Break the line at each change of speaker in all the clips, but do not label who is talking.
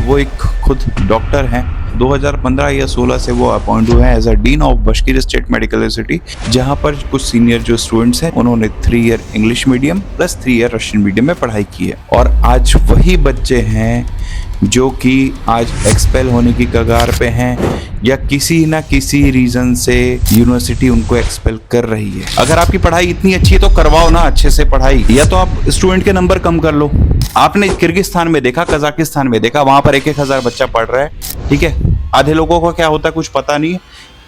वो एक खुद डॉक्टर हैं। 2015 या 16 से वो अपॉइंट हुए हैं as a dean of Bashkir state medical university, जहाँ पर कुछ सीनियर जो स्टूडेंट्स हैं उन्होंने 3 year English medium plus 3 year Russian medium में पढ़ाई की है। और आज वही बच्चे हैं जो कि आज एक्सपेल होने की कगार पे हैं या किसी ना किसी रीजन से यूनिवर्सिटी उनको एक्सपेल कर रही है। अगर आपकी पढ़ाई इतनी अच्छी है तो करवाओ ना अच्छे से पढ़ाई, या तो आप स्टूडेंट के नंबर कम कर लो। आपने किर्गिस्तान में देखा, कजाकिस्तान में देखा, वहां पर 1,000 बच्चा पढ़ रहा है, ठीक है। आधे लोगों को क्या होता है कुछ पता नहीं है,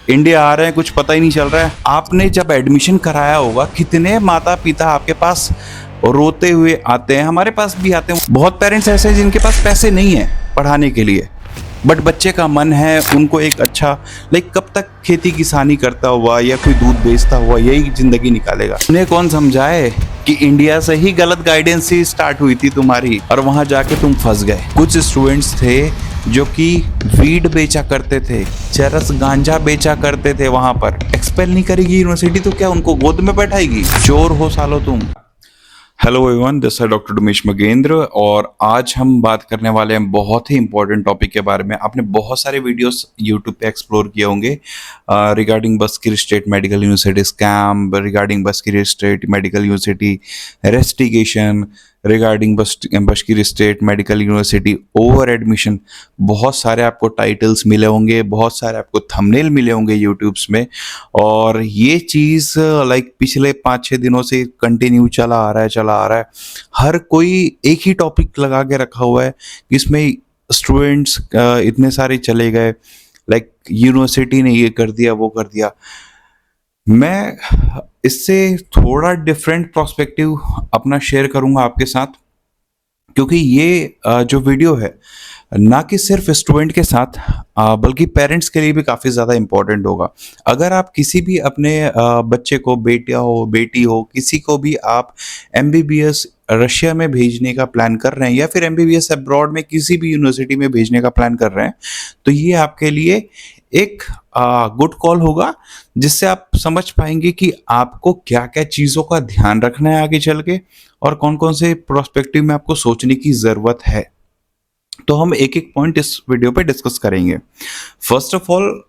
इंडिया आ रहे हैं कुछ पता ही नहीं चल रहा है। आपने जब एडमिशन कराया होगा, कितने माता पिता आपके पास रोते हुए आते हैं, हमारे पास भी आते हैं। बहुत पेरेंट्स ऐसे हैं जिनके पास पैसे नहीं है पढ़ाने के लिए, बट बच्चे का मन है, उनको एक अच्छा कब तक खेती किसानी करता हुआ या कोई दूध बेचता हुआ यही जिंदगी निकालेगा। उन्हें कौन समझाए कि इंडिया से ही गलत गाइडेंस ही स्टार्ट हुई थी तुम्हारी और वहां जाके तुम फंस गए। कुछ स्टूडेंट्स थे जो कि वीड बेचा करते थे, चरस गांजा बेचा करते थे, वहां पर एक्सपेल नहीं करेगी यूनिवर्सिटी तो क्या उनको गोद में बैठाएगी? चोर हो सालो तुम। हेलो एवरीवन, दिस है डॉक्टर उमेश मगेंद्र और आज हम बात करने वाले हैं बहुत ही इंपॉर्टेंट टॉपिक के बारे में। आपने बहुत सारे वीडियोस यूट्यूब पे एक्सप्लोर किए होंगे regarding Bashkir state medical University scam, regarding Bashkir state medical University investigation, regarding Bashkir state medical University over admission. बहुत सारे आपको टाइटल्स मिले होंगे, बहुत सारे आपको थंबनेल मिले होंगे यूट्यूब्स में, और ये चीज़ पिछले 5-6 दिनों से कंटिन्यू चला आ रहा है। हर कोई एक ही टॉपिक लगा के रखा हुआ है, इसमें स्टूडेंट्स इतने सारे चले गए, यूनिवर्सिटी ने ये कर दिया वो कर दिया। मैं इससे थोड़ा डिफरेंट पर्सपेक्टिव अपना शेयर करूंगा आपके साथ, क्योंकि ये जो वीडियो है ना कि सिर्फ स्टूडेंट के साथ बल्कि पेरेंट्स के लिए भी काफ़ी ज़्यादा इम्पोर्टेंट होगा। अगर आप किसी भी अपने बच्चे को, बेटा हो बेटी हो, किसी को भी आप MBBS रशिया में भेजने का प्लान कर रहे हैं या फिर MBBS अब्रॉड में किसी भी यूनिवर्सिटी में भेजने का प्लान कर रहे हैं, तो ये आपके लिए एक गुड कॉल होगा, जिससे आप समझ पाएंगे कि आपको क्या क्या चीज़ों का ध्यान रखना है आगे चल के और कौन कौन से प्रोस्पेक्टिव में आपको सोचने की ज़रूरत है। तो हम एक एक पॉइंट इस वीडियो पे डिस्कस करेंगे। फर्स्ट ऑफ ऑल,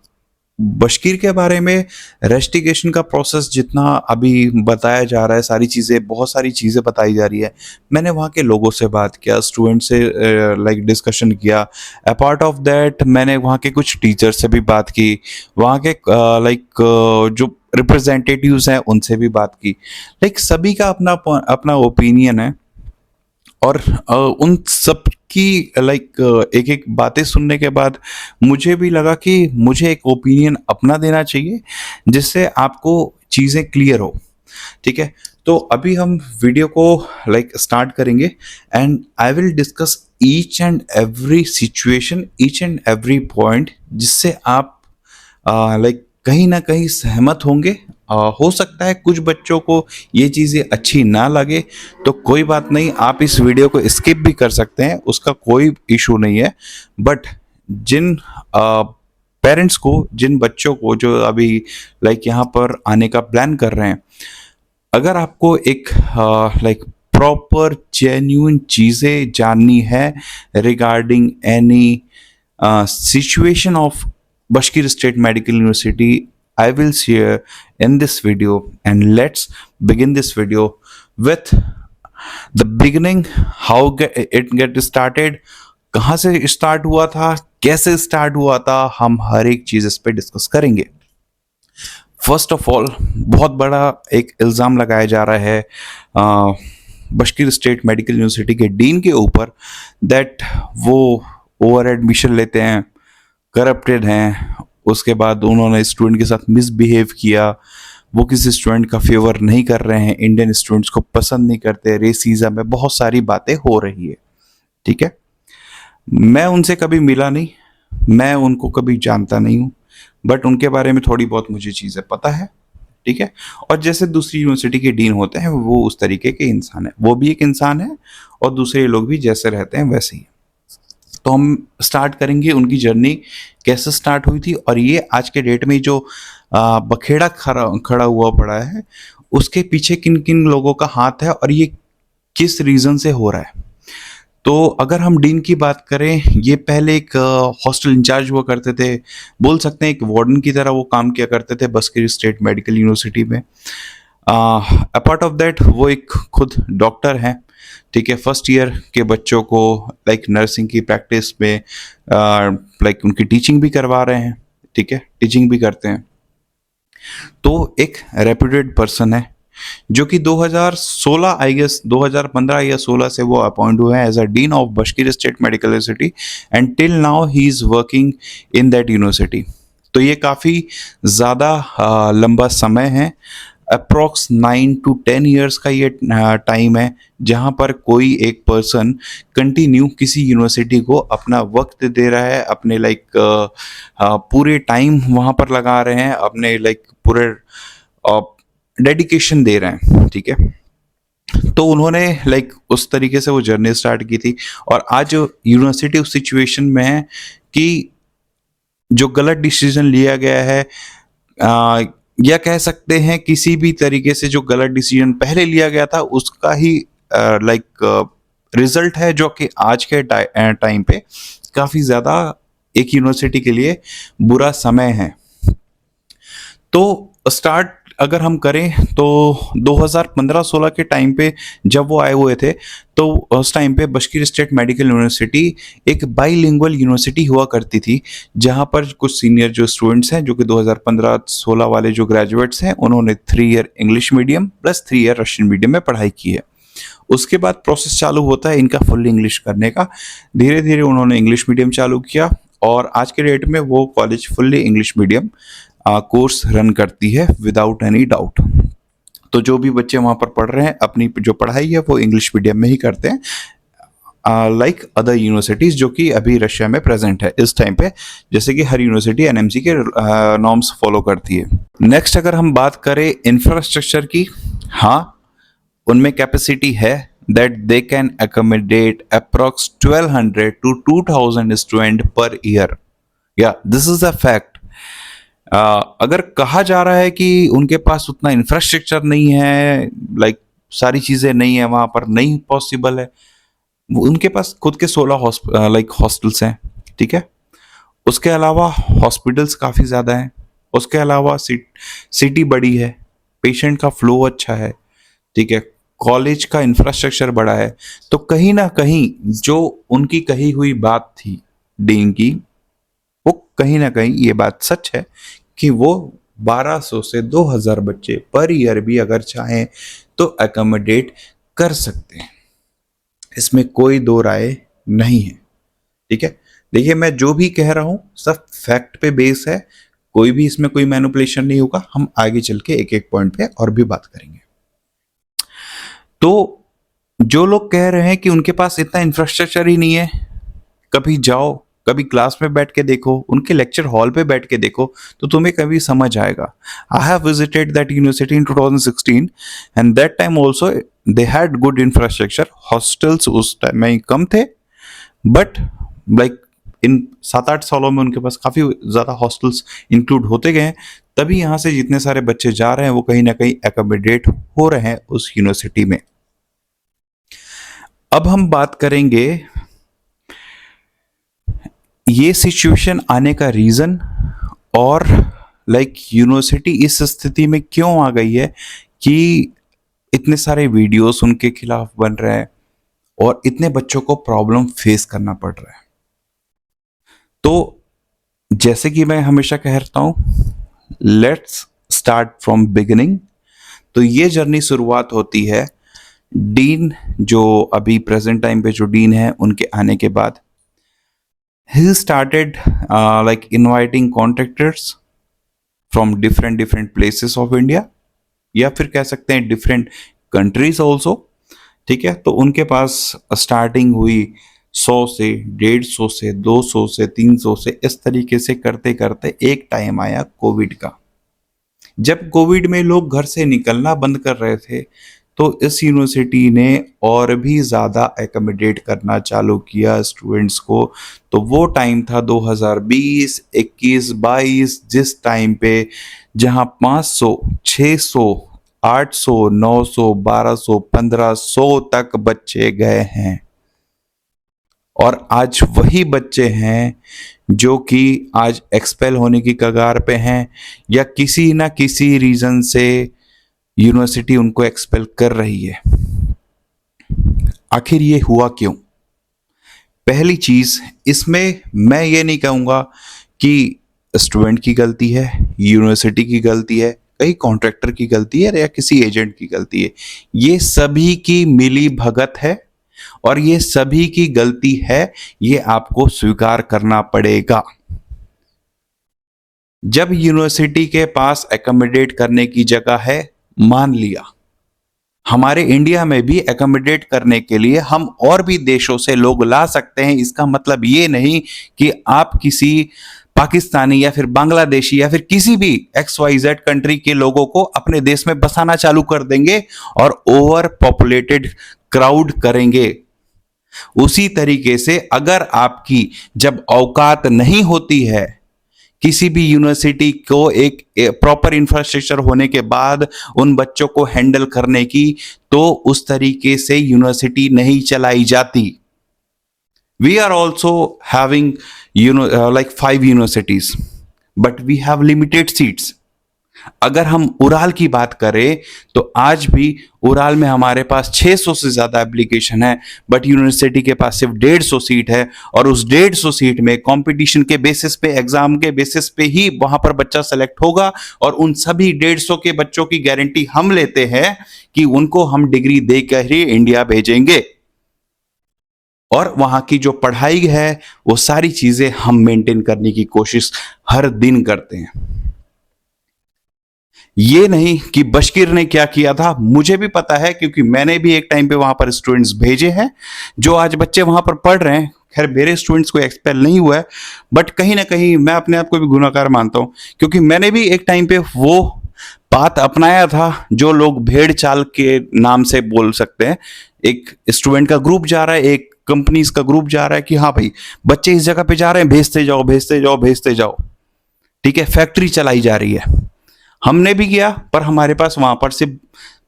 बशकीर के बारे में रेस्टिगेशन का प्रोसेस जितना अभी बताया जा रहा है, बहुत सारी चीज़ें बताई जा रही है। मैंने वहाँ के लोगों से बात किया, स्टूडेंट से डिस्कशन किया। अपार्ट ऑफ दैट मैंने वहाँ के कुछ टीचर से भी बात की, वहाँ के जो रिप्रेजेंटेटिव्स हैं उनसे भी बात की। सभी का अपना अपना ओपिनियन है, और उन सब की एक एक बातें सुनने के बाद मुझे भी लगा कि मुझे एक ओपिनियन अपना देना चाहिए, जिससे आपको चीज़ें क्लियर हो, ठीक है। तो अभी हम वीडियो को स्टार्ट करेंगे and I will discuss each and every situation, each and every point, जिससे आप कहीं ना कहीं सहमत होंगे। हो सकता है कुछ बच्चों को ये चीज़ें अच्छी ना लगे, तो कोई बात नहीं, आप इस वीडियो को स्किप भी कर सकते हैं, उसका कोई इशू नहीं है। बट जिन पेरेंट्स को, जिन बच्चों को जो अभी यहाँ पर आने का प्लान कर रहे हैं, अगर आपको एक प्रॉपर जेन्युइन चीज़ें जाननी है regarding any situation of Bashkir State Medical University, I will share in this video, and let's begin this video with the beginning, how it get started, कहाँ से स्टार्ट हुआ था, कैसे स्टार्ट हुआ था, हम हर एक चीज़ इस पे डिस्कस करेंगे। फर्स्ट ऑफ ऑल, बहुत बड़ा एक इल्ज़ाम लगाया जा रहा है बशकीर स्टेट मेडिकल यूनिवर्सिटी के डीन के ऊपर, दैट वो ओवर एडमिशन लेते हैं, करप्टेड हैं, उसके बाद उन्होंने स्टूडेंट के साथ मिसबिहेव किया, वो किसी स्टूडेंट का फेवर नहीं कर रहे हैं, इंडियन स्टूडेंट्स को पसंद नहीं करते, रेसिज्म है, बहुत सारी बातें हो रही है, ठीक है। मैं उनसे कभी मिला नहीं, मैं उनको कभी जानता नहीं हूँ, बट उनके बारे में थोड़ी बहुत मुझे चीज़ें पता है, ठीक है। और जैसे दूसरी यूनिवर्सिटी के डीन होते हैं वो उस तरीके के इंसान है, वो भी एक इंसान है और दूसरे लोग भी जैसे रहते हैं वैसे ही। तो हम स्टार्ट करेंगे उनकी जर्नी कैसे स्टार्ट हुई थी, और ये आज के डेट में जो बखेड़ा खड़ा हुआ पड़ा है, उसके पीछे किन किन लोगों का हाथ है और ये किस रीज़न से हो रहा है। तो अगर हम डीन की बात करें, ये पहले एक हॉस्टल इंचार्ज हुआ करते थे, बोल सकते हैं एक वार्डन की तरह वो काम किया करते थे बस्किर स्टेट मेडिकल यूनिवर्सिटी में। अपार्ट ऑफ दैट वो एक खुद डॉक्टर हैं, ठीक है। फर्स्ट ईयर के बच्चों को लाइक नर्सिंग की प्रैक्टिस में लाइक उनकी टीचिंग भी करवा रहे हैं, ठीक है, टीचिंग भी करते हैं। तो एक रेप्यूटेड पर्सन है जो कि 2016 आई गेस 2015 या 16 से वो अपॉइंट हुए हैं as a dean of Bashkir state medical university and till now he is working in that university. तो ये काफ़ी ज़्यादा लंबा समय है, अप्रॉक्स 9 to 10 years का ये टाइम है जहाँ पर कोई एक पर्सन कंटिन्यू किसी यूनिवर्सिटी को अपना वक्त दे रहा है, अपने लाइक पूरे टाइम वहाँ पर लगा रहे हैं, अपने लाइक पूरे डेडिकेशन दे रहे हैं, ठीक है। तो उन्होंने लाइक उस तरीके से वो जर्नी स्टार्ट की थी और आज यूनिवर्सिटी उस सिचुएशन में है कि जो गलत डिसीजन लिया गया है, या कह सकते हैं किसी भी तरीके से जो गलत डिसीजन पहले लिया गया था उसका ही लाइक रिजल्ट है, जो कि आज के टाइम पे काफ़ी ज़्यादा एक यूनिवर्सिटी के लिए बुरा समय है। तो स्टार्ट अगर हम करें तो 2015-16 के टाइम पे जब वो आए हुए थे, तो उस टाइम पे बशकीर स्टेट मेडिकल यूनिवर्सिटी एक बाईलिंगुअल यूनिवर्सिटी हुआ करती थी, जहाँ पर कुछ सीनियर जो स्टूडेंट्स हैं जो कि 2015-16 वाले जो ग्रेजुएट्स हैं, उन्होंने 3 year English medium plus 3 year Russian medium में पढ़ाई की है। उसके बाद प्रोसेस चालू होता है इनका फुल इंग्लिश करने का। धीरे धीरे उन्होंने इंग्लिश मीडियम चालू किया और आज के डेट में वो college fully English medium course run करती है विदाउट एनी डाउट। तो जो भी बच्चे वहाँ पर पढ़ रहे हैं अपनी जो पढ़ाई है वो इंग्लिश मीडियम में ही करते हैं, लाइक अदर यूनिवर्सिटीज़ जो कि अभी रशिया में प्रेजेंट है इस टाइम पे, जैसे कि हर यूनिवर्सिटी एनएमसी के नॉर्म्स फॉलो करती है। नेक्स्ट अगर हम बात करें इंफ्रास्ट्रक्चर की, हाँ उनमें कैपेसिटी है that they can accommodate approx 1200 to 2000 student per year. Yeah, this is a fact. अगर कहा जा रहा है कि उनके पास उतना इंफ्रास्ट्रक्चर नहीं है, लाइक सारी चीज़ें नहीं है वहाँ पर, नहीं पॉसिबल है, उनके पास खुद के 16 लाइक हॉस्टल्स हैं, ठीक है। उसके अलावा हॉस्पिटल्स काफ़ी ज़्यादा हैं, उसके अलावा सिटी बड़ी है, पेशेंट का फ्लो अच्छा है, ठीक है, कॉलेज का इंफ्रास्ट्रक्चर बड़ा है। तो कहीं ना कहीं जो उनकी कही हुई बात थी डीन की, वो कहीं ना कहीं ये बात सच है कि वो 1200 से 2000 बच्चे पर ईयर भी अगर चाहें तो अकोमोडेट कर सकते हैं, इसमें कोई दो राय नहीं है, ठीक है। देखिए मैं जो भी कह रहा हूं सब फैक्ट पे बेस है, कोई भी इसमें कोई मैनिपुलेशन नहीं होगा। हम आगे चल के एक एक पॉइंट पे और भी बात करेंगे। तो जो लोग कह रहे हैं कि उनके पास इतना इंफ्रास्ट्रक्चर ही नहीं है, कभी जाओ, कभी क्लास में बैठ के देखो, उनके लेक्चर हॉल पे बैठ के देखो, तो तुम्हें कभी समझ आएगा। I have visited that university in 2016 and that time also they had good infrastructure. Hostels उस टाइम में कम थे, बट लाइक इन 7-8 सालों में उनके पास काफ़ी ज़्यादा हॉस्टल्स इंक्लूड होते गए, तभी यहाँ से जितने सारे बच्चे जा रहे हैं वो कहीं ना कहीं एकोमोडेट हो रहे हैं उस यूनिवर्सिटी में। अब हम बात करेंगे ये सिचुएशन आने का रीज़न और लाइक यूनिवर्सिटी इस स्थिति में क्यों आ गई है कि इतने सारे वीडियोस उनके खिलाफ बन रहे हैं और इतने बच्चों को प्रॉब्लम फेस करना पड़ रहा है। तो जैसे कि मैं हमेशा कहता हूँ, लेट्स स्टार्ट फ्रॉम बिगिनिंग। तो ये जर्नी शुरुआत होती है डीन, जो अभी प्रेजेंट टाइम पे जो डीन है उनके आने के बाद। he started like inviting contractors from different places of India, या फिर कह सकते हैं different countries also, ठीक है। तो उनके पास स्टार्टिंग हुई 100 से 150 से 200 से 300 से, इस तरीके से करते करते एक टाइम आया कोविड का। जब कोविड में लोग घर से निकलना बंद कर रहे थे, तो इस यूनिवर्सिटी ने और भी ज़्यादा एकोमोडेट करना चालू किया स्टूडेंट्स को। तो वो टाइम था 2020, 21, 22, जिस टाइम पे जहाँ 500, 600, 800, 900, 1200, 1500 तक बच्चे गए हैं। और आज वही बच्चे हैं जो कि आज एक्सपेल होने की कगार पे हैं, या किसी ना किसी रीजन से यूनिवर्सिटी उनको एक्सपेल कर रही है। आखिर ये हुआ क्यों? पहली चीज, इसमें मैं ये नहीं कहूंगा कि स्टूडेंट की गलती है, यूनिवर्सिटी की गलती है, कहीं कॉन्ट्रैक्टर की गलती है या किसी एजेंट की गलती है। ये सभी की मिली भगत है और ये सभी की गलती है, ये आपको स्वीकार करना पड़ेगा। जब यूनिवर्सिटी के पास एकोमोडेट करने की जगह है, मान लिया, हमारे इंडिया में भी एकोमोडेट करने के लिए हम और भी देशों से लोग ला सकते हैं। इसका मतलब ये नहीं कि आप किसी पाकिस्तानी या फिर बांग्लादेशी या फिर किसी भी XYZ कंट्री के लोगों को अपने देश में बसाना चालू कर देंगे और ओवर पॉपुलेटेड क्राउड करेंगे। उसी तरीके से अगर आपकी जब औकात नहीं होती है किसी भी यूनिवर्सिटी को एक प्रॉपर इंफ्रास्ट्रक्चर होने के बाद उन बच्चों को हैंडल करने की, तो उस तरीके से यूनिवर्सिटी नहीं चलाई जाती। We are also having like 5 universities, but we have limited seats. अगर हम उराल की बात करें तो आज भी उराल में हमारे पास 600 से ज्यादा एप्लीकेशन है, बट यूनिवर्सिटी के पास सिर्फ 150 सीट है। और उस 150 सीट में कंपटीशन के बेसिस पे, एग्जाम के बेसिस पे ही वहां पर बच्चा सेलेक्ट होगा। और उन सभी 150 के बच्चों की गारंटी हम लेते हैं कि उनको हम डिग्री देकर ही इंडिया भेजेंगे, और वहां की जो पढ़ाई है वो सारी चीजें हम मेंटेन करने की कोशिश हर दिन करते हैं। ये नहीं कि बशकीर ने क्या किया था, मुझे भी पता है क्योंकि मैंने भी एक टाइम पे वहां पर स्टूडेंट्स भेजे हैं जो आज बच्चे वहां पर पढ़ रहे हैं। खैर मेरे स्टूडेंट्स को एक्सपेल नहीं हुआ है, बट कहीं ना कहीं मैं अपने आप को भी गुनाहगार मानता हूं, क्योंकि मैंने भी एक टाइम पे वो बात अपनाया था जो लोग भेड़ चाल के नाम से बोल सकते हैं। एक स्टूडेंट का ग्रुप जा रहा है, एक कंपनीज का ग्रुप जा रहा है कि हाँ भाई बच्चे इस जगह पे जा रहे हैं, भेजते जाओ भेजते जाओ भेजते जाओ, ठीक है, फैक्ट्री चलाई जा रही है। हमने भी किया, पर हमारे पास वहां पर सिर्फ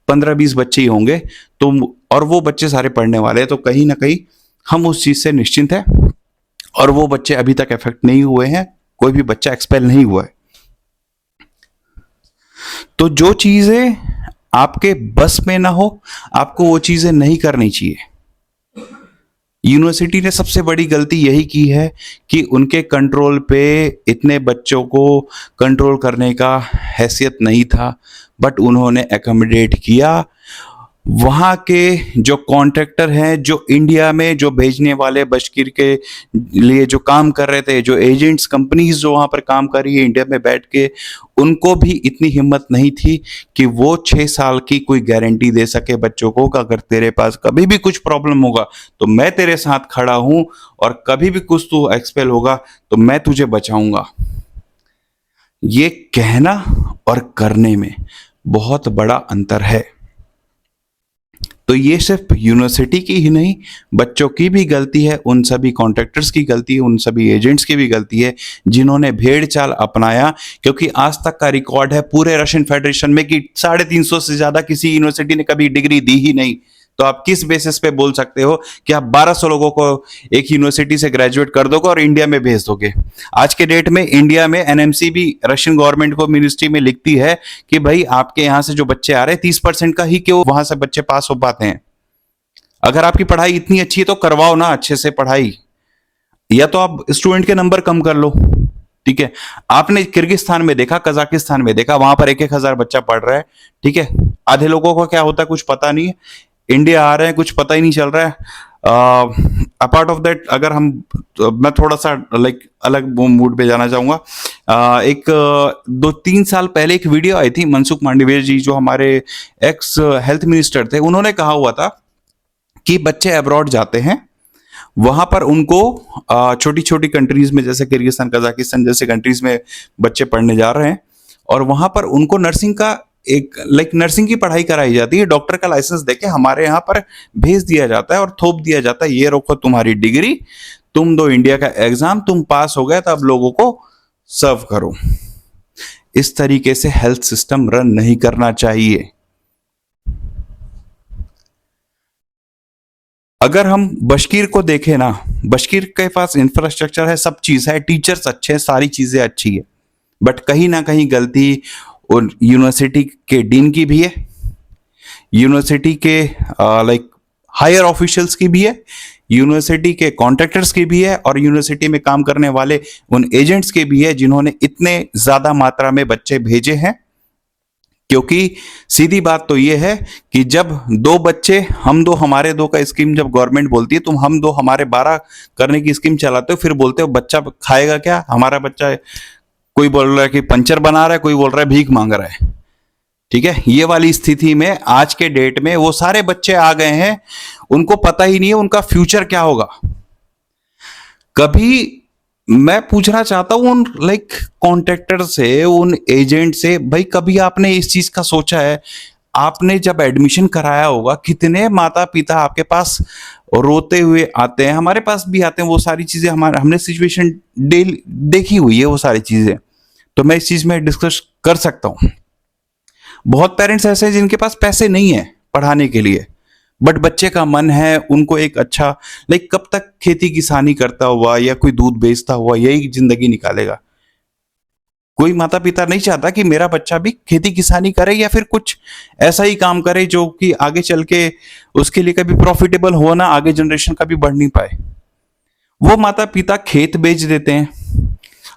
15-20 बच्चे ही होंगे, तो और वो बच्चे सारे पढ़ने वाले हैं, तो कहीं ना कहीं हम उस चीज से निश्चिंत हैं। और वो बच्चे अभी तक इफेक्ट नहीं हुए हैं, कोई भी बच्चा एक्सपेल नहीं हुआ है। तो जो चीजें आपके बस में ना हो, आपको वो चीजें नहीं करनी चाहिए। यूनिवर्सिटी ने सबसे बड़ी गलती यही की है कि उनके कंट्रोल पे इतने बच्चों को कंट्रोल करने का हैसियत नहीं था, बट उन्होंने एकोमोडेट किया। वहाँ के जो कॉन्ट्रैक्टर हैं, जो इंडिया में जो भेजने वाले बशकीर के लिए जो काम कर रहे थे, जो एजेंट्स कंपनीज जो वहाँ पर काम कर रही है इंडिया में बैठ के, उनको भी इतनी हिम्मत नहीं थी कि वो 6 साल की कोई गारंटी दे सके बच्चों को कि अगर तेरे पास कभी भी कुछ प्रॉब्लम होगा तो मैं तेरे साथ खड़ा हूं, और कभी भी कुछ तू एक्सपेल होगा तो मैं तुझे बचाऊंगा। ये कहना और करने में बहुत बड़ा अंतर है। तो ये सिर्फ यूनिवर्सिटी की ही नहीं, बच्चों की भी गलती है, उन सभी कॉन्ट्रैक्टर्स की गलती है, उन सभी एजेंट्स की भी गलती है जिन्होंने भेड़ चाल अपनाया। क्योंकि आज तक का रिकॉर्ड है पूरे रशियन फेडरेशन में कि 350 से ज्यादा किसी यूनिवर्सिटी ने कभी डिग्री दी ही नहीं। तो आप किस बेसिस पे बोल सकते हो कि आप 1200 लोगों को एक यूनिवर्सिटी से ग्रेजुएट कर दोगे और इंडिया में भेज दोगे? आज के डेट में इंडिया में एनएमसी भी रशियन गवर्नमेंट को मिनिस्ट्री में लिखती है कि भाई आपके यहां से जो बच्चे आ रहे हैं 30% का ही क्यों वहां से बच्चे पास हो पाते हैं। अगर आपकी पढ़ाई इतनी अच्छी है तो करवाओ ना अच्छे से पढ़ाई, या तो आप स्टूडेंट के नंबर कम कर लो। ठीक है, आपने किर्गिस्तान में देखा, कजाकिस्तान में देखा, वहां पर 1-1 हजार बच्चा पढ़ रहा है। ठीक है, आधे लोगों को क्या होता है कुछ पता नहीं है, इंडिया आ रहे हैं कुछ पता ही नहीं चल रहा है। अपार्ट ऑफ दैट, अगर हम मैं थोड़ा सा अलग मूड पे जाना चाहूंगा। एक 2-3 साल पहले एक वीडियो आई थी, मनसुख मांडविया जी जो हमारे एक्स हेल्थ मिनिस्टर थे, उन्होंने कहा हुआ था कि बच्चे अब्रॉड जाते हैं, वहां पर उनको छोटी छोटी कंट्रीज में जैसे किर्गिस्तान कजाकिस्तान जैसे कंट्रीज में बच्चे पढ़ने जा रहे हैं, और वहां पर उनको नर्सिंग का एक नर्सिंग की पढ़ाई कराई जाती है, डॉक्टर का लाइसेंस देके हमारे यहाँ पर भेज दिया जाता है और थोप दिया जाता है, ये रखो तुम्हारी डिग्री, तुम दो इंडिया का एग्जाम, तुम पास हो गए तो अब लोगों को सर्व करो। इस तरीके से हेल्थ सिस्टम रन नहीं करना चाहिए। अगर हम बशकीर को देखें ना, बशकीर के पास इंफ्रास्ट्रक्चर है, सब चीज है, टीचर्स अच्छे हैं, सारी चीजें अच्छी है, बट कहीं ना कहीं गलती और यूनिवर्सिटी के डीन की भी है, यूनिवर्सिटी के लाइक हायर ऑफिशियल्स की भी है, यूनिवर्सिटी के कॉन्ट्रैक्टर्स की भी है, और यूनिवर्सिटी में काम करने वाले उन एजेंट्स के भी है जिन्होंने इतने ज्यादा मात्रा में बच्चे भेजे हैं। क्योंकि सीधी बात तो यह है कि जब दो बच्चे हम दो हमारे दो का स्कीम जब गवर्नमेंट बोलती है, तुम हम दो हमारे 12 करने की स्कीम चलाते हो, फिर बोलते हो बच्चा खाएगा क्या, हमारा बच्चा कोई बोल रहा है कि पंचर बना रहा है, कोई बोल रहा है भीख मांग रहा है। ठीक है, ये वाली स्थिति में आज के डेट में वो सारे बच्चे आ गए हैं, उनको पता ही नहीं है उनका फ्यूचर क्या होगा। कभी मैं पूछना चाहता हूं उन लाइक कॉन्ट्रैक्टर से, उन एजेंट से, भाई कभी आपने इस चीज का सोचा है? आपने जब एडमिशन कराया होगा, कितने माता पिता आपके पास रोते हुए आते हैं, हमारे पास भी आते हैं, वो सारी चीजें हमारे हमने सिचुएशन डेली देखी हुई है वो सारी चीजें, तो मैं इस चीज में डिस्कस कर सकता हूं। बहुत पेरेंट्स ऐसे हैं जिनके पास पैसे नहीं है पढ़ाने के लिए, बट बच्चे का मन है, उनको एक अच्छा लाइक कब तक खेती किसानी करता हुआ या कोई दूध बेचता हुआ यही जिंदगी निकालेगा। कोई माता पिता नहीं चाहता कि मेरा बच्चा भी खेती किसानी करे या फिर कुछ ऐसा ही काम करे जो कि आगे चल के उसके लिए कभी प्रॉफिटेबल हो ना, आगे जनरेशन का भी बढ़ नहीं पाए। वो माता पिता खेत बेच देते हैं,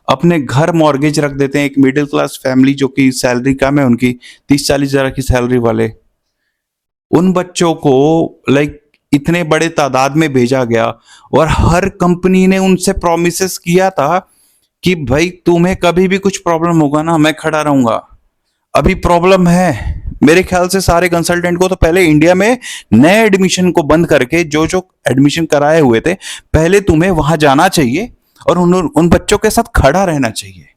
अपने घर मॉर्गेज रख देते हैं। एक मिडिल क्लास फैमिली जो कि सैलरी कम है उनकी, 30-40 हजार की सैलरी वाले, उन बच्चों को लाइक इतने बड़े तादाद में भेजा गया, और हर कंपनी ने उनसे प्रोमिसेस किया था कि भाई तुम्हें कभी भी कुछ प्रॉब्लम होगा ना, मैं खड़ा रहूंगा। अभी प्रॉब्लम है, मेरे ख्याल से सारे कंसल्टेंट को तो पहले इंडिया में नए एडमिशन को बंद करके जो जो एडमिशन कराए हुए थे, पहले तुम्हें वहां जाना चाहिए और उन बच्चों के साथ खड़ा रहना चाहिए।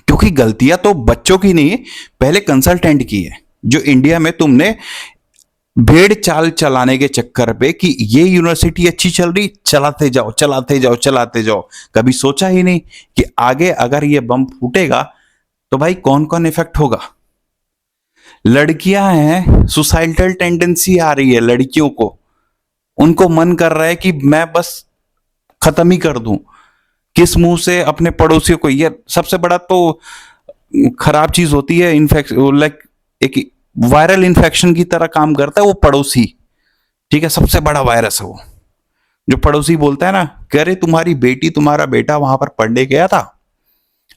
क्योंकि गलतियां तो बच्चों की नहीं, पहले कंसल्टेंट की है, जो इंडिया में तुमने भेड़ चाल चलाने के चक्कर पे कि ये यूनिवर्सिटी अच्छी चल रही, चलाते जाओ चलाते जाओ चलाते जाओ। कभी सोचा ही नहीं कि आगे अगर ये बम फूटेगा तो भाई कौन कौन इफेक्ट होगा। लड़कियां हैं, सुसाइडल टेंडेंसी आ रही है लड़कियों को, उनको मन कर रहा है कि मैं बस खत्म ही कर दूं। किस मुंह से अपने पड़ोसियों को, ये सबसे बड़ा तो खराब चीज होती है, इन्फेक्शन लाइक एक वायरल इन्फेक्शन की तरह काम करता है वो पड़ोसी। ठीक है, सबसे बड़ा वायरस है वो, जो पड़ोसी बोलता है ना कि अरे तुम्हारी बेटी तुम्हारा बेटा वहां पर पढ़ने गया था,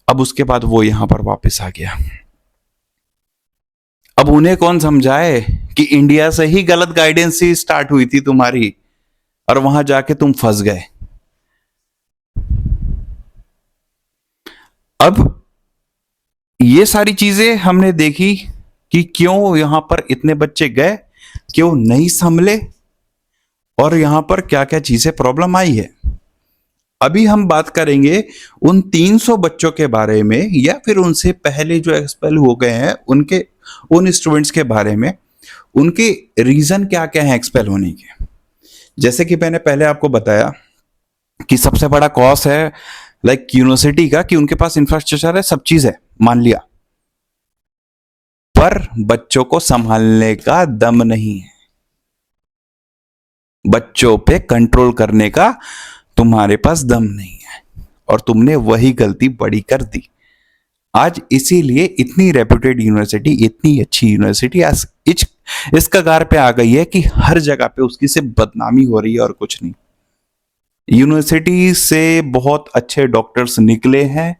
अब उसके बाद वो यहां पर वापस आ गया। अब उन्हें कौन समझाए कि इंडिया से ही गलत गाइडेंस ही स्टार्ट हुई थी तुम्हारी, और वहां जाके तुम फंस गए। अब ये सारी चीजें हमने देखी कि क्यों यहां पर इतने बच्चे गए, क्यों नहीं संभले, और यहां पर क्या क्या चीजें प्रॉब्लम आई है। अभी हम बात करेंगे उन 300 बच्चों के बारे में, या फिर उनसे पहले जो एक्सपेल हो गए हैं उनके, उन स्टूडेंट्स के बारे में, उनके रीजन क्या क्या है एक्सपेल होने के। जैसे कि मैंने पहले आपको बताया कि सबसे बड़ा कॉज है लाइक यूनिवर्सिटी का, कि उनके पास इंफ्रास्ट्रक्चर है, सब चीज है, मान लिया, पर बच्चों को संभालने का दम नहीं है, बच्चों पे कंट्रोल करने का तुम्हारे पास दम नहीं है, और तुमने वही गलती बड़ी कर दी। आज इसीलिए इतनी रेप्यूटेड यूनिवर्सिटी, इतनी अच्छी यूनिवर्सिटी आज इस कगार पे आ गई है कि हर जगह पे उसकी सिर्फ बदनामी हो रही है और कुछ नहीं। यूनिवर्सिटी से बहुत अच्छे डॉक्टर्स निकले हैं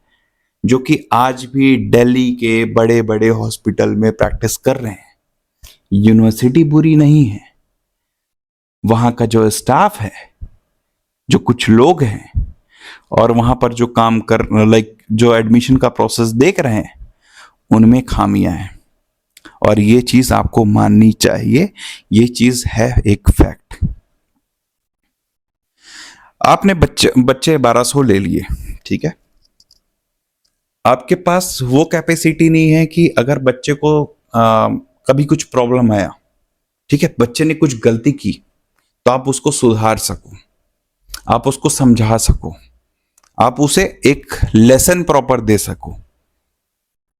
जो कि आज भी दिल्ली के बड़े बड़े हॉस्पिटल में प्रैक्टिस कर रहे हैं। यूनिवर्सिटी बुरी नहीं है, वहां का जो स्टाफ है, जो कुछ लोग हैं, और वहां पर जो काम कर लाइक जो एडमिशन का प्रोसेस देख रहे हैं, उनमें खामियां हैं, और ये चीज आपको माननी चाहिए। ये चीज है एक फैक्ट। आपने बच्चे 1200 ले लिए, ठीक है, आपके पास वो कैपेसिटी नहीं है कि अगर बच्चे को कभी कुछ प्रॉब्लम आया, ठीक है, बच्चे ने कुछ गलती की, तो आप उसको सुधार सको, आप उसको समझा सको, आप उसे एक लेसन प्रॉपर दे सको।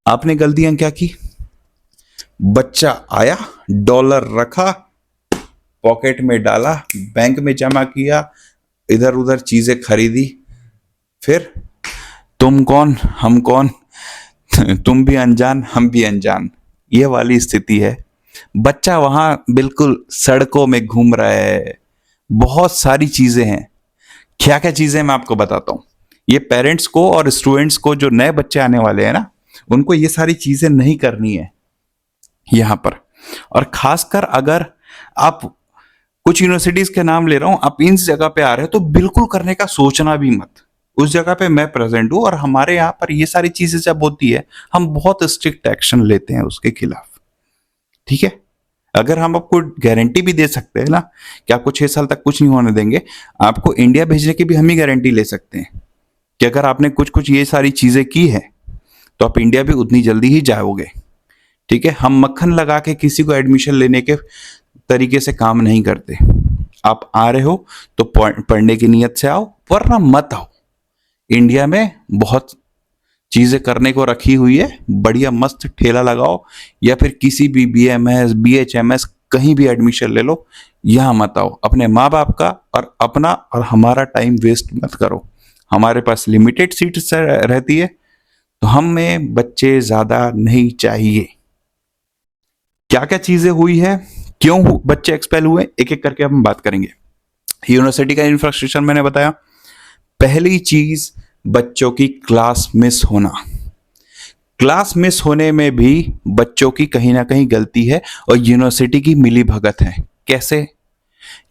आपने गलतियां क्या की? बच्चा आया, डॉलर रखा, पॉकेट में डाला, बैंक में जमा किया, इधर उधर चीजें खरीदी, फिर तुम कौन हम कौन, तुम भी अनजान हम भी अनजान, ये वाली स्थिति है। बच्चा वहां बिल्कुल सड़कों में घूम रहा है। बहुत सारी चीजें हैं। क्या क्या चीजें मैं आपको बताता हूँ। ये पेरेंट्स को और स्टूडेंट्स को, जो नए बच्चे आने वाले हैं ना, उनको ये सारी चीजें नहीं करनी है यहाँ पर। और खासकर अगर आप, कुछ यूनिवर्सिटीज के नाम ले रहा हूं, आप इन जगह पे आ रहे हो तो बिल्कुल करने का सोचना भी मत। उस जगह पे मैं प्रेजेंट हूं और हमारे यहाँ पर ये सारी चीजें जब होती है, हम बहुत स्ट्रिक्ट एक्शन लेते हैं उसके खिलाफ। ठीक है, अगर हम आपको गारंटी भी दे सकते हैं ना कि आपको 6 साल तक कुछ नहीं होने देंगे, आपको इंडिया भेजने की भी हम ही गारंटी ले सकते हैं कि अगर आपने कुछ कुछ ये सारी चीजें की है तो आप इंडिया भी उतनी जल्दी ही जाओगे। ठीक है, हम मक्खन लगा के किसी को एडमिशन लेने के तरीके से काम नहीं करते। आप आ रहे हो तो पढ़ने की नीयत से आओ, वरना मत आओ। इंडिया में बहुत चीजें करने को रखी हुई है, बढ़िया मस्त ठेला लगाओ, या फिर किसी भी BMS BHMS कहीं भी एडमिशन ले लो, यहां मत आओ। अपने माँ बाप का और अपना और हमारा टाइम वेस्ट मत करो। हमारे पास लिमिटेड सीट्स रहती है, तो हमें बच्चे ज्यादा नहीं चाहिए। क्या क्या चीजें हुई है, क्यों बच्चे एक्सपेल हुए, एक एक करके हम बात करेंगे। यूनिवर्सिटी का इंफ्रास्ट्रक्चर मैंने बताया। पहली चीज, बच्चों की क्लास मिस होना। क्लास मिस होने में भी बच्चों की कहीं ना कहीं गलती है और यूनिवर्सिटी की मिलीभगत है। कैसे?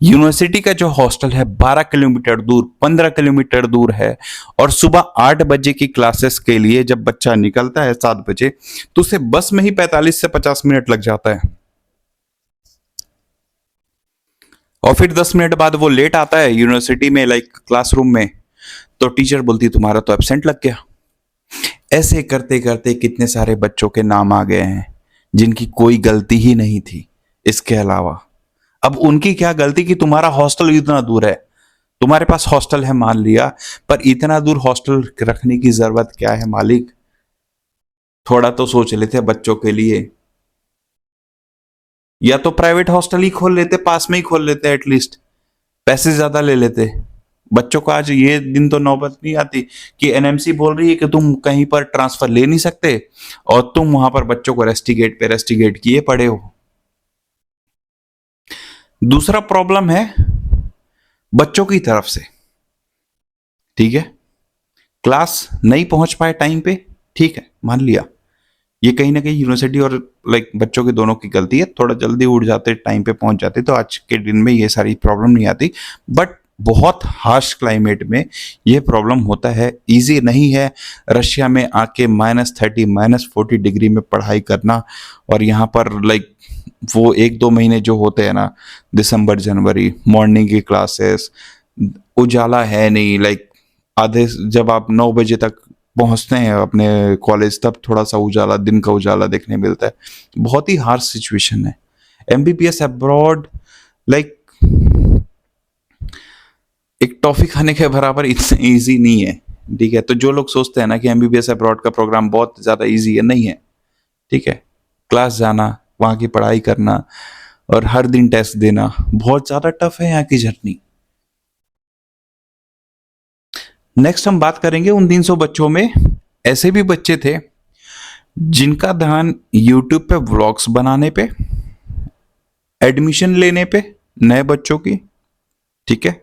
यूनिवर्सिटी का जो हॉस्टल है 12 किलोमीटर दूर, 15 किलोमीटर दूर है, और सुबह 8 बजे की क्लासेस के लिए जब बच्चा निकलता है 7 बजे, तो उसे बस में ही 45 से 50 मिनट लग जाता है। और फिर 10 मिनट बाद वो लेट आता है यूनिवर्सिटी में, लाइक क्लासरूम में, तो टीचर बोलती तुम्हारा तो एब्सेंट लग गया। ऐसे करते करते कितने सारे बच्चों के नाम आ गए हैं जिनकी कोई गलती ही नहीं थी इसके अलावा। अब उनकी क्या गलती कि तुम्हारा हॉस्टल इतना दूर है। तुम्हारे पास हॉस्टल है मान लिया, पर इतना दूर हॉस्टल रखने की जरूरत क्या है मालिक? थोड़ा तो सोच लेते बच्चों के लिए। या तो प्राइवेट हॉस्टल ही खोल लेते, पास में ही खोल लेते, एटलीस्ट पैसे ज्यादा ले लेते। बच्चों को आज ये दिन तो नौबत नहीं आती कि NMC बोल रही है कि तुम कहीं पर ट्रांसफर ले नहीं सकते, और तुम वहां पर बच्चों को रेस्टिगेट पे रेस्टिगेट किए पड़े हो। दूसरा प्रॉब्लम है बच्चों की तरफ से। ठीक है, क्लास नहीं पहुंच पाए टाइम पे, ठीक है, मान लिया ये कहीं ना कहीं यूनिवर्सिटी और लाइक बच्चों के दोनों की गलती है। थोड़ा जल्दी उठ जाते, टाइम पे पहुंच जाते, तो आज के दिन में ये सारी प्रॉब्लम नहीं आती। बट बहुत हार्श क्लाइमेट में ये प्रॉब्लम होता है। इजी नहीं है रशिया में आके -30 -40 डिग्री में पढ़ाई करना, और यहाँ पर लाइक वो 1-2 महीने जो होते हैं ना, दिसंबर जनवरी, मॉर्निंग की क्लासेस, उजाला है नहीं, लाइक आधे, जब आप 9 बजे तक पहुंचते हैं अपने कॉलेज, तब थोड़ा सा उजाला, दिन का उजाला देखने मिलता है। बहुत ही हार्श सिचुएशन है। MBBS अब्रॉड लाइक एक टॉफी खाने के बराबर इतना ईजी नहीं है। ठीक है, तो जो लोग सोचते हैं ना कि MBBS अब्रॉड का प्रोग्राम बहुत ज्यादा ईजी है, नहीं है। ठीक है, क्लास जाना, वहां की पढ़ाई करना और हर दिन टेस्ट देना, बहुत ज्यादा टफ है यहाँ की जर्नी। नेक्स्ट हम बात करेंगे उन 300 बच्चों में ऐसे भी बच्चे थे जिनका ध्यान यूट्यूब पे व्लॉग्स बनाने पे, एडमिशन लेने पे नए बच्चों की, ठीक है,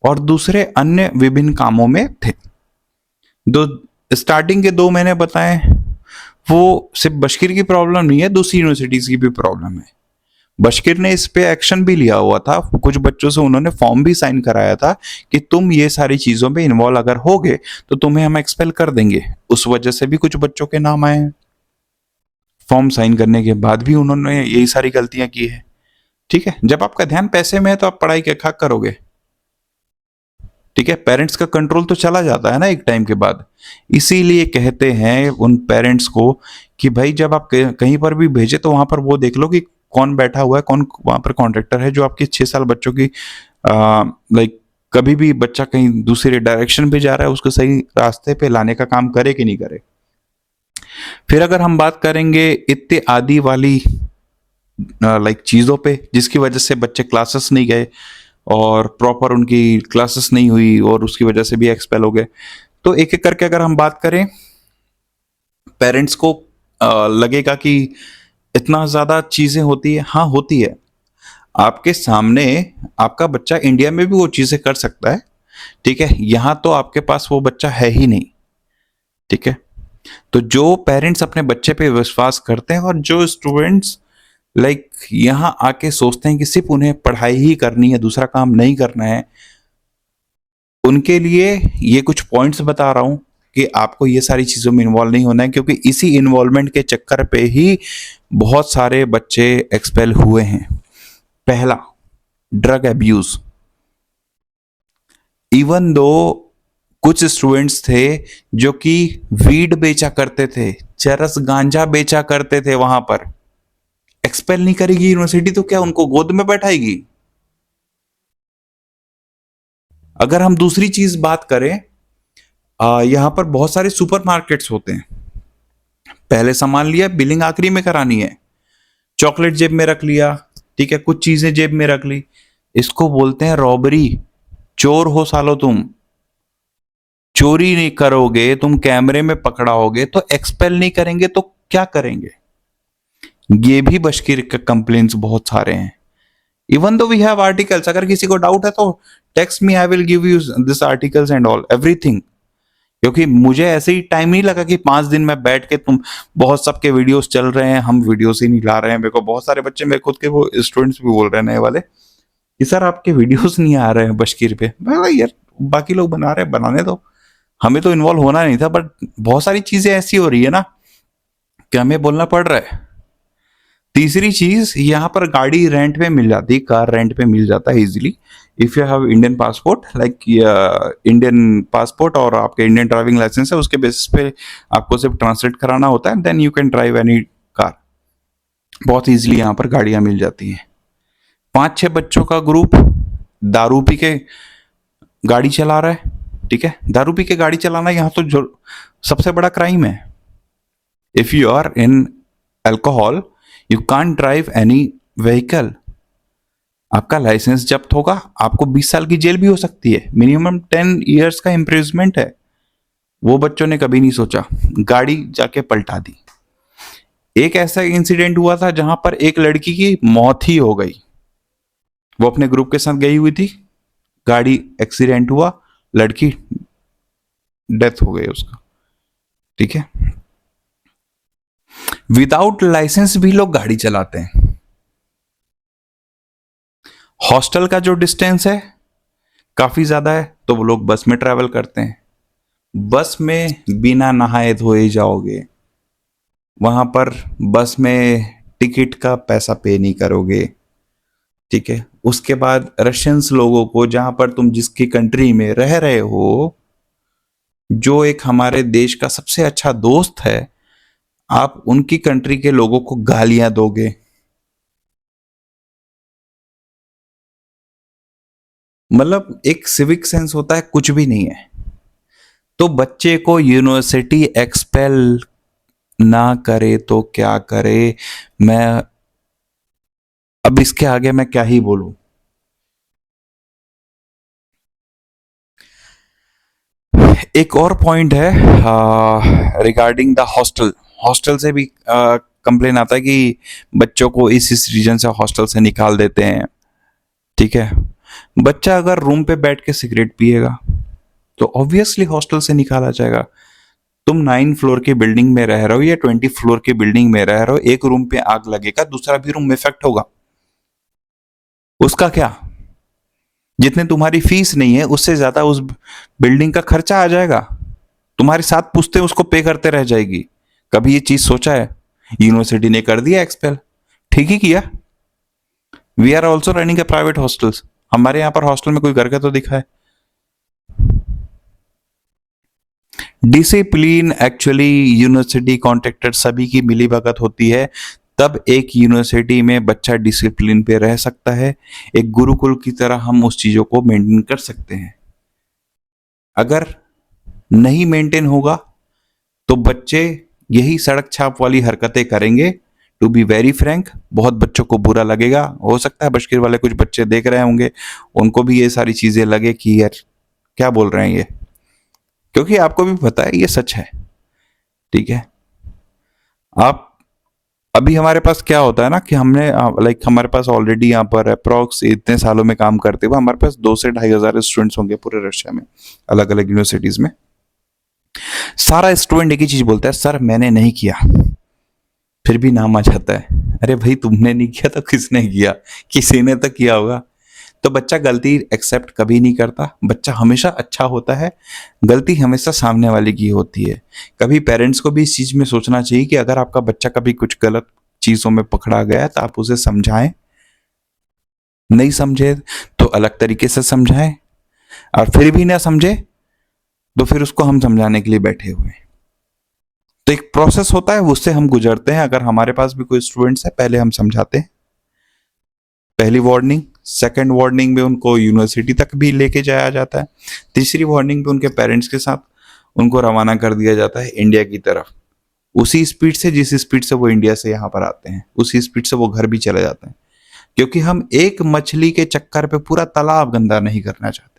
और दूसरे अन्य विभिन्न कामों में थे। दो स्टार्टिंग के 2 महीने बताएं, वो सिर्फ बशकीर की प्रॉब्लम नहीं है, दूसरी यूनिवर्सिटीज की भी प्रॉब्लम है। बशकीर ने इस पे एक्शन भी लिया हुआ था, कुछ बच्चों से उन्होंने फॉर्म भी साइन कराया था कि तुम ये सारी चीजों में इन्वॉल्व अगर होगे तो तुम्हें हम एक्सपेल कर देंगे। उस वजह से भी कुछ बच्चों के नाम आए हैं। फॉर्म साइन करने के बाद भी उन्होंने यही सारी गलतियां की है। ठीक है, जब आपका ध्यान पैसे में है तो आप पढ़ाई क्या खा करोगे? ठीक है, पेरेंट्स का कंट्रोल तो चला जाता है ना एक टाइम के बाद। इसीलिए कहते हैं उन पेरेंट्स को कि भाई जब आप कहीं पर भी भेजे तो वहां पर वो देख लो कि कौन बैठा हुआ है, कौन वहां पर कॉन्ट्रैक्टर है जो आपके 6 साल बच्चों की लाइक कभी भी बच्चा कहीं दूसरे डायरेक्शन पे जा रहा है उसको सही रास्ते पे लाने का काम करे कि नहीं करे। फिर अगर हम बात करेंगे इत्यादि वाली लाइक चीज़ों पे, जिसकी वजह से बच्चे क्लासेस नहीं गए और प्रॉपर उनकी क्लासेस नहीं हुई और उसकी वजह से भी एक्सपेल हो गए। तो एक एक करके अगर हम बात करें, पेरेंट्स को लगेगा कि इतना ज़्यादा चीज़ें होती है। हाँ, होती है। आपके सामने आपका बच्चा इंडिया में भी वो चीज़ें कर सकता है, ठीक है? यहाँ तो आपके पास वो बच्चा है ही नहीं, ठीक है? तो जो पेरेंट्स अपने बच्चे पे विश्वास करते हैं और जो स्टूडेंट्स लाइक यहाँ आके सोचते हैं कि सिर्फ उन्हें पढ़ाई ही करनी है, दूसरा काम नहीं करना है, उनके लिए ये कुछ पॉइंट्स बता रहा हूँ कि आपको ये सारी चीज़ों में इन्वॉल्व नहीं होना है, क्योंकि इसी इन्वॉल्वमेंट के चक्कर पे ही बहुत सारे बच्चे एक्सपेल हुए हैं। पहला, ड्रग एब्यूज। इवन दो कुछ स्टूडेंट्स थे जो कि वीड बेचा करते थे, चरस गांजा बेचा करते थे, वहां पर एक्सपेल नहीं करेगी यूनिवर्सिटी तो क्या उनको गोद में बैठाएगी? अगर हम दूसरी चीज बात करें, यहां पर बहुत सारे सुपरमार्केट्स होते हैं। पहले सामान लिया, बिलिंग आखिरी में करानी है, चॉकलेट जेब में रख लिया, ठीक है, कुछ चीजें जेब में रख ली, इसको बोलते हैं रॉबरी। चोर हो सालो तुम, चोरी नहीं करोगे, तुम कैमरे में पकड़ाओगे तो एक्सपेल नहीं करेंगे तो क्या करेंगे? ये भी बशकीर के कंप्लेन्स बहुत सारे हैं। Even though we have articles, अगर किसी को डाउट है तो text me, I will give you this articles and all everything. क्योंकि मुझे ऐसे ही टाइम नहीं लगा कि 5 दिन में बैठ के तुम, बहुत सबके वीडियोस चल रहे हैं, हम वीडियोस ही नहीं ला रहे हैं। मेरे को बहुत सारे बच्चे, मेरे खुद के वो स्टूडेंट्स भी बोल रहे हैं नए वाले कि सर आपके वीडियोस नहीं आ रहे हैं बशकीर पे। मैं बोला यार बाकी लोग बना रहे हैं, बनाने दो, हमें तो इन्वॉल्व होना नहीं था, बट बहुत सारी चीजें ऐसी हो रही है ना कि हमें बोलना पड़ रहा है। तीसरी चीज, यहाँ पर गाड़ी रेंट पे मिल जाती है, कार रेंट पे मिल जाता है easily if you have Indian passport, like Indian passport और आपके इंडियन ड्राइविंग लाइसेंस है, उसके बेसिस पे आपको सिर्फ ट्रांसलेट कराना होता है, then you can drive any car. बहुत इजीली यहाँ पर गाड़ियां मिल जाती हैं। 5-6 बच्चों का ग्रुप दारू पी के गाड़ी चला रहा है, ठीक है? दारू पी के गाड़ी चलाना यहाँ तो जो सबसे बड़ा क्राइम है। If you are in alcohol you can't drive any vehicle. आपका लाइसेंस जब्त होगा, आपको 20 साल की जेल भी हो सकती है, मिनिमम 10 इयर्स का इम्प्रिजमेंट है। वो बच्चों ने कभी नहीं सोचा, गाड़ी जाके पलटा दी। एक ऐसा इंसिडेंट हुआ था जहां पर एक लड़की की मौत ही हो गई। वो अपने ग्रुप के साथ गई हुई थी, गाड़ी एक्सीडेंट हुआ, लड़की डेथ हो गई उसका, ठीक है? विदाउट लाइसेंस भी लोग गाड़ी चलाते हैं। हॉस्टल का जो डिस्टेंस है काफी ज्यादा है तो वो लोग बस में ट्रैवल करते हैं। बस में बिना नहाए धोए जाओगे, वहां पर बस में टिकट का पैसा पे नहीं करोगे, ठीक है? उसके बाद रशियंस लोगों को, जहां पर तुम जिसकी कंट्री में रह रहे हो, जो एक हमारे देश का सबसे अच्छा दोस्त है, आप उनकी कंट्री के लोगों को गालियां दोगे। मतलब एक सिविक सेंस होता है, कुछ भी नहीं है। तो बच्चे को यूनिवर्सिटी एक्सपेल ना करे तो क्या करे? मैं अब इसके आगे मैं क्या ही बोलूं। एक और पॉइंट है रिगार्डिंग द हॉस्टल। हॉस्टल से भी कंप्लेन आता है कि बच्चों को इस रीजन से हॉस्टल से निकाल देते हैं, ठीक है? बच्चा अगर रूम पे बैठ के सिगरेट पिएगा तो ऑब्वियसली हॉस्टल से निकाला जाएगा। तुम 9 फ्लोर की बिल्डिंग में रह रहे हो या 20 फ्लोर की बिल्डिंग में रह रहे हो, एक रूम पे आग लगेगा, दूसरा भी रूम इफेक्ट होगा, उसका क्या? जितने तुम्हारी फीस नहीं है उससे ज्यादा उस बिल्डिंग का खर्चा आ जाएगा, तुम्हारे साथ पूछते उसको पे करते रह जाएगी। कभी ये चीज सोचा है? यूनिवर्सिटी ने कर दिया एक्सपेल, ठीक ही किया। We are also running a private hostels, हमारे यहाँ पर हॉस्टल में कोई करके तो दिखा है? डिसिप्लिन एक्चुअली यूनिवर्सिटी कॉन्ट्रैक्टर सभी की मिली भगत होती है, तब एक यूनिवर्सिटी में बच्चा डिसिप्लिन पे रह सकता है। एक गुरुकुल की तरह हम उस चीजों को मेंटेन कर सकते हैं। अगर नहीं मेंटेन होगा तो बच्चे यही सड़क छाप वाली हरकतें करेंगे, टू बी वेरी फ्रैंक, बहुत बच्चों को बुरा लगेगा, हो सकता है बशकीर वाले कुछ बच्चे देख रहे होंगे, उनको भी ये सारी चीजें लगे कि यार क्या बोल रहे हैं ये, क्योंकि आपको भी पता है ये सच है। ठीक है, आप अभी हमारे पास क्या होता है ना कि हमने हमारे पास ऑलरेडी यहाँ पर अप्रॉक्स इतने सालों में काम करते हुए हमारे पास 2 से 2,500 स्टूडेंट्स होंगे पूरे रशिया में, अलग अलग यूनिवर्सिटीज में। सारा स्टूडेंट एक ही चीज बोलता है, सर मैंने नहीं किया, फिर भी नाम आ जाता है। अरे भाई तुमने नहीं किया तो किसने किया, किसी ने तो किया होगा। तो बच्चा गलती एक्सेप्ट कभी नहीं करता, बच्चा हमेशा अच्छा होता है, गलती हमेशा सामने वाले की होती है। कभी पेरेंट्स को भी इस चीज में सोचना चाहिए कि अगर आपका बच्चा कभी कुछ गलत चीजों में पकड़ा गया तो आप उसे समझाएं, नहीं समझे तो अलग तरीके से समझाएं, और फिर भी ना समझे तो फिर उसको हम समझाने के लिए बैठे हुए हैं। तो एक प्रोसेस होता है, उससे हम गुजरते हैं। अगर हमारे पास भी कोई स्टूडेंट्स है, पहले हम समझाते हैं, पहली वार्निंग, सेकंड वार्निंग में उनको यूनिवर्सिटी तक भी लेके जाया जाता है, तीसरी वार्निंग में उनके पेरेंट्स के साथ उनको रवाना कर दिया जाता है इंडिया की तरफ, उसी स्पीड से जिस स्पीड से वो इंडिया से यहाँ पर आते हैं, उसी स्पीड से वो घर भी चले जाते हैं। क्योंकि हम एक मछली के चक्कर पे पूरा तालाब गंदा नहीं करना चाहते।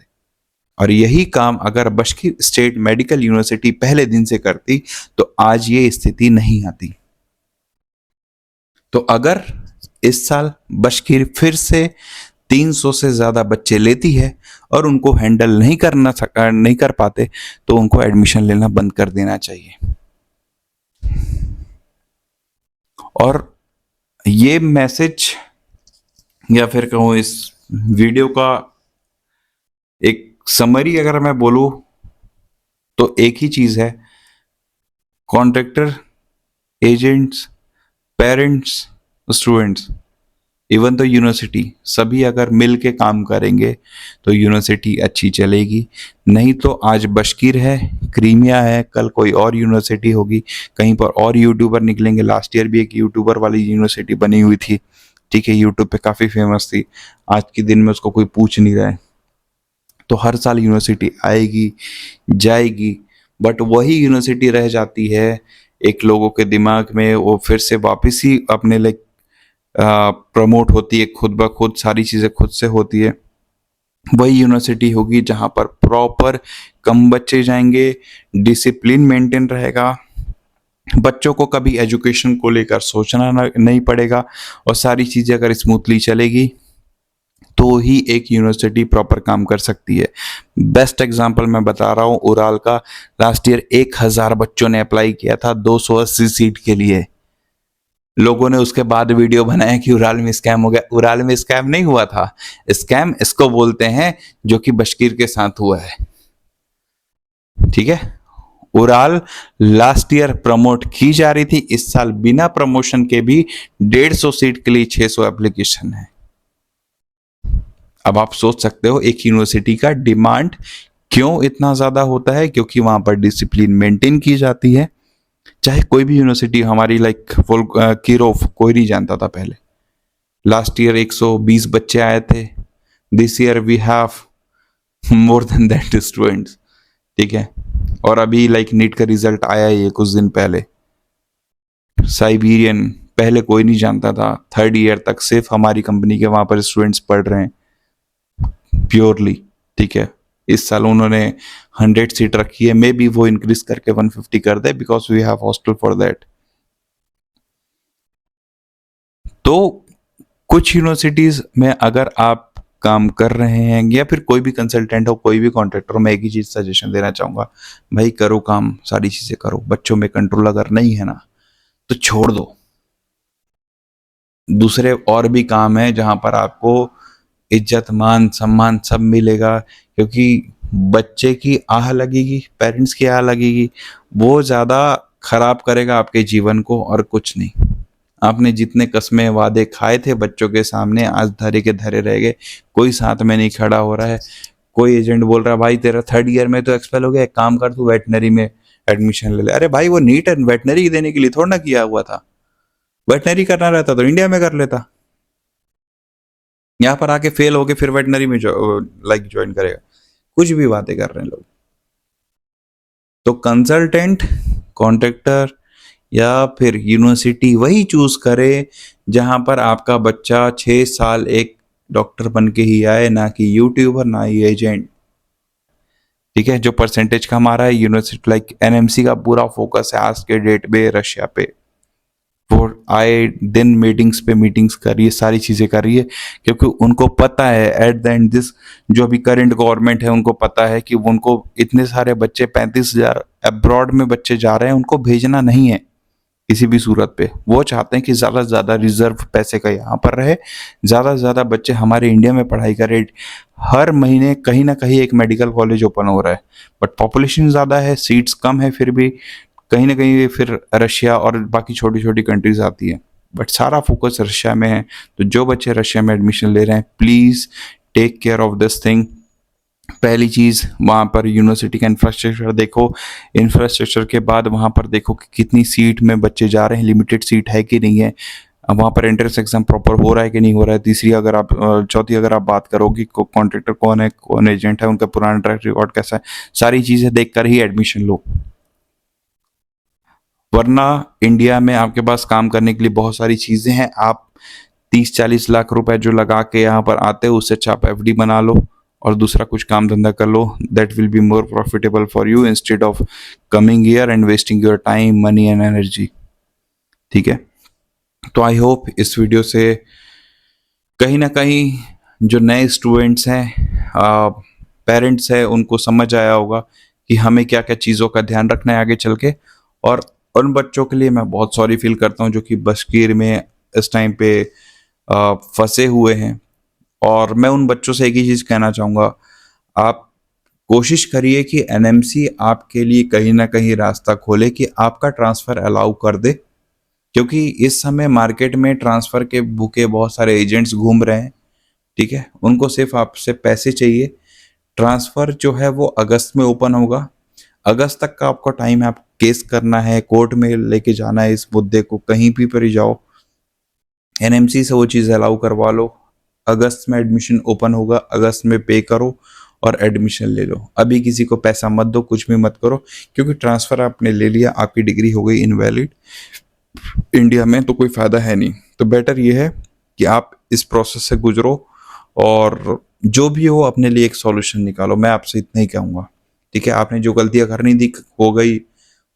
और यही काम अगर बशकीर स्टेट मेडिकल यूनिवर्सिटी पहले दिन से करती तो आज ये स्थिति नहीं आती। तो अगर इस साल बशकीर फिर से 300 से ज्यादा बच्चे लेती है और उनको हैंडल नहीं कर पाते तो उनको एडमिशन लेना बंद कर देना चाहिए। और ये मैसेज या फिर कहूँ इस वीडियो का एक समरी अगर मैं बोलूं तो एक ही चीज है, contractor, agents, parents, students, even तो यूनिवर्सिटी, सभी अगर मिल के काम करेंगे तो यूनिवर्सिटी अच्छी चलेगी। नहीं तो आज बशकीर है, क्रीमिया है, कल कोई और यूनिवर्सिटी होगी, कहीं पर और यूट्यूबर निकलेंगे। लास्ट ईयर भी एक यूट्यूबर वाली यूनिवर्सिटी बनी हुई थी, ठीक है, यूट्यूब पे काफ़ी फेमस थी, आज के दिन में उसको कोई पूछ नहीं रहा है। तो हर साल यूनिवर्सिटी आएगी जाएगी, बट वही यूनिवर्सिटी रह जाती है एक लोगों के दिमाग में, वो फिर से वापस ही अपने लाइक प्रमोट होती है, खुद ब खुद सारी चीज़ें खुद से होती है। वही यूनिवर्सिटी होगी जहाँ पर प्रॉपर कम बच्चे जाएंगे, डिसिप्लिन मेंटेन रहेगा, बच्चों को कभी एजुकेशन को लेकर सोचना नहीं पड़ेगा, और सारी चीज़ें अगर स्मूथली चलेगी तो ही एक यूनिवर्सिटी प्रॉपर काम कर सकती है। बेस्ट एग्जांपल मैं बता रहा हूँ उराल का। लास्ट ईयर 1000 बच्चों ने अप्लाई किया था 280 सीट के लिए। लोगों ने उसके बाद वीडियो बनाया कि उराल में स्कैम हो गया। उराल में स्कैम नहीं हुआ था, स्कैम इसको बोलते हैं जो कि बशकीर के साथ हुआ है। ठीक है, उराल लास्ट ईयर प्रमोट की जा रही थी, इस साल बिना प्रमोशन के भी 150 सीट के लिए 600 एप्लीकेशन है। अब आप सोच सकते हो एक यूनिवर्सिटी का डिमांड क्यों इतना ज्यादा होता है, क्योंकि वहां पर डिसिप्लिन मेंटेन की जाती है। चाहे कोई भी यूनिवर्सिटी हमारी लाइक किरोव कोई नहीं जानता था पहले, लास्ट ईयर 120 बच्चे आए थे, this year we have more than that students. ठीक है, और अभी लाइक नीट का रिजल्ट आया ही है कुछ दिन पहले। साइबेरियन पहले कोई नहीं जानता था, 3rd ईयर तक सिर्फ हमारी कंपनी के वहां पर स्टूडेंट्स पढ़ रहे हैं प्योरली। ठीक है, इस साल उन्होंने 100 सीट रखी है, मे बी वो इंक्रीज करके 150 कर दे, because we have hostel for that. तो कुछ यूनिवर्सिटीज में अगर आप काम कर रहे हैं या फिर कोई भी कंसल्टेंट हो, कोई भी कॉन्ट्रैक्टर हो, मैं एक ही चीज सजेशन देना चाहूंगा, भाई करो काम, सारी चीजें करो, बच्चों में कंट्रोल अगर नहीं है ना तो छोड़ दो। दूसरे और भी काम है जहां पर आपको इज्जत मान सम्मान सब मिलेगा, क्योंकि बच्चे की आह लगेगी, पेरेंट्स की आह लगेगी, वो ज़्यादा खराब करेगा आपके जीवन को और कुछ नहीं। आपने जितने कस्में वादे खाए थे बच्चों के सामने, आज धरे के धरे रह गए, कोई साथ में नहीं खड़ा हो रहा है। कोई एजेंट बोल रहा है भाई तेरा 3rd ईयर में तो एक्सपेल हो गया, एक काम कर तू वेटनरी में एडमिशन ले ले। अरे भाई वो नीट एंड वेटनरी देने के लिए थोड़ा ना किया हुआ था, वेटनरी करना रहता तो इंडिया में कर लेता, यहाँ पर आके फेल होके फिर वेटनरी में ज्वाइन करेगा। कुछ भी बातें कर रहे हैं लोग। तो कंसल्टेंट, कॉन्ट्रैक्टर या फिर यूनिवर्सिटी वही चूज करे जहां पर आपका बच्चा 6 साल एक डॉक्टर बन के ही आए, ना कि यूट्यूबर ना ही एजेंट। ठीक है, जो परसेंटेज का हमारा है यूनिवर्सिटी लाइक एनएमसी का पूरा फोकस है आज के डेट में रशिया पे। वो आए दिन मीटिंग्स कर रही है, सारी चीजें कर रही है, क्योंकि उनको पता है एट द एंड दिस जो अभी करंट गवर्नमेंट है उनको पता है कि उनको इतने सारे बच्चे 35,000 अब्रॉड में बच्चे जा रहे हैं, उनको भेजना नहीं है किसी भी सूरत पे। वो चाहते हैं कि ज़्यादा से ज़्यादा रिजर्व पैसे का यहाँ पर रहे, ज़्यादा से ज़्यादा बच्चे हमारे इंडिया में पढ़ाई करें। हर महीने कहीं ना कहीं एक मेडिकल कॉलेज ओपन हो रहा है, बट पॉपुलेशन ज़्यादा है, सीट्स कम है, फिर भी कहीं ना कहीं फिर रशिया और बाकी छोटी छोटी कंट्रीज आती है, बट सारा फोकस रशिया में है। तो जो बच्चे रशिया में एडमिशन ले रहे हैं, please take care of this thing. पहली चीज़, वहाँ पर यूनिवर्सिटी का इंफ्रास्ट्रक्चर देखो। इंफ्रास्ट्रक्चर के बाद वहाँ पर देखो कि कितनी सीट में बच्चे जा रहे हैं, लिमिटेड सीट है कि नहीं है, वहाँ पर एंट्रेंस एग्जाम प्रॉपर हो रहा है कि नहीं हो रहा है। तीसरी अगर आप चौथी अगर आप बात करो कि कॉन्ट्रैक्टर कौन है, कौन एजेंट है, उनका पुराना ट्रैक रिकॉर्ड कैसा है, सारी चीज़ें देख कर ही एडमिशन लो। वरना इंडिया में आपके पास काम करने के लिए बहुत सारी चीज़ें हैं, आप 30-40 लाख रुपए जो लगा के यहाँ पर आते हो, उससे अच्छा आप एफडी बना लो और दूसरा कुछ काम धंधा कर लो। That will be more profitable for you instead of coming here and wasting your time, money and energy. ठीक है, तो आई होप इस वीडियो से कहीं ना कहीं जो नए स्टूडेंट्स हैं, पेरेंट्स हैं, उनको समझ आया होगा कि हमें क्या क्या चीज़ों का ध्यान रखना है आगे चल के। और उन बच्चों के लिए मैं बहुत सॉरी फील करता हूँ जो कि बशकीर में इस टाइम पे फंसे हुए हैं। और मैं उन बच्चों से एक ही चीज़ कहना चाहूँगा, आप कोशिश करिए कि एनएमसी आपके लिए कहीं ना कहीं रास्ता खोले कि आपका ट्रांसफ़र अलाउ कर दे, क्योंकि इस समय मार्केट में ट्रांसफ़र के भूखे बहुत सारे एजेंट्स घूम रहे हैं। ठीक है, उनको सिर्फ आपसे पैसे चाहिए। ट्रांसफ़र जो है वो अगस्त में ओपन होगा, अगस्त तक का आपका टाइम है। आप केस करना है, कोर्ट में लेके जाना है इस मुद्दे को, कहीं भी पर ही जाओ, एनएमसी से वो चीज़ अलाउ करवा लो। अगस्त में एडमिशन ओपन होगा, अगस्त में पे करो और एडमिशन ले लो। अभी किसी को पैसा मत दो, कुछ भी मत करो, क्योंकि ट्रांसफ़र आपने ले लिया, आपकी डिग्री हो गई इनवैलिड इंडिया में, तो कोई फ़ायदा है नहीं। तो बेटर ये है कि आप इस प्रोसेस से गुजरो और जो भी हो अपने लिए एक सॉल्यूशन निकालो। मैं आपसे इतना ही कहूँगा। ठीक है, आपने जो गलतियाँ करनी थी हो गई,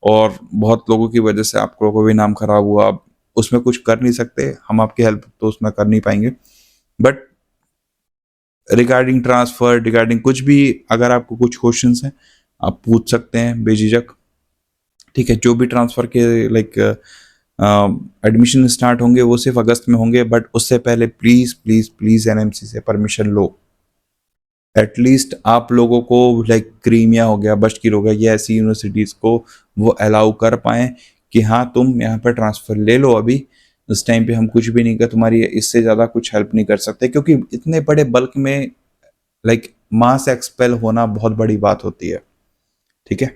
और बहुत लोगों की वजह से आप लोगों को भी नाम खराब हुआ, आप उसमें कुछ कर नहीं सकते, हम आपकी हेल्प तो उसमें कर नहीं पाएंगे। बट रिगार्डिंग ट्रांसफ़र, रिगार्डिंग कुछ भी अगर आपको कुछ क्वेश्चंस हैं आप पूछ सकते हैं बेझिझक। ठीक है, जो भी ट्रांसफ़र के लाइक एडमिशन स्टार्ट होंगे वो सिर्फ अगस्त में होंगे, बट उससे पहले प्लीज़ प्लीज़ प्लीज़ एनएमसी से परमिशन लो। एटलीस्ट आप लोगों को लाइक क्रीमिया हो गया, बशकीर हो गया, ये ऐसी यूनिवर्सिटीज़ को वो अलाउ कर पाएँ कि हाँ तुम यहाँ पर ट्रांसफ़र ले लो। अभी इस टाइम पे हम कुछ भी नहीं कर, तुम्हारी इससे ज़्यादा कुछ हेल्प नहीं कर सकते, क्योंकि इतने बड़े बल्क में लाइक मास एक्सपेल होना बहुत बड़ी बात होती है। ठीक है,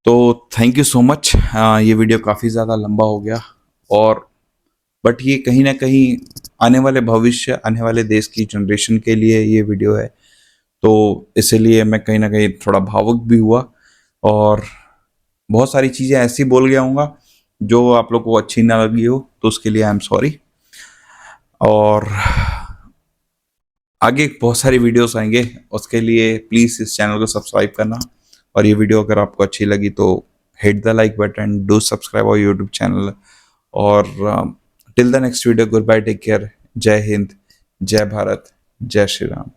तो थैंक यू सो मच। ये वीडियो काफ़ी ज़्यादा लंबा हो गया, और बट ये कहीं ना कहीं आने वाले भविष्य, आने वाले देश की जनरेशन के लिए ये वीडियो है, तो इसलिए मैं कहीं ना कहीं थोड़ा भावुक भी हुआ और बहुत सारी चीज़ें ऐसी बोल गया हूँगा जो आप लोग को अच्छी ना लगी हो, तो उसके लिए आई एम सॉरी। और आगे बहुत सारी वीडियोस आएंगे, उसके लिए प्लीज़ इस चैनल को सब्सक्राइब करना, और ये वीडियो अगर आपको अच्छी लगी तो hit the like button, do subscribe our YouTube channel. और till the next video, good bye, take care, Jai Hind, जय भारत, जय श्री राम।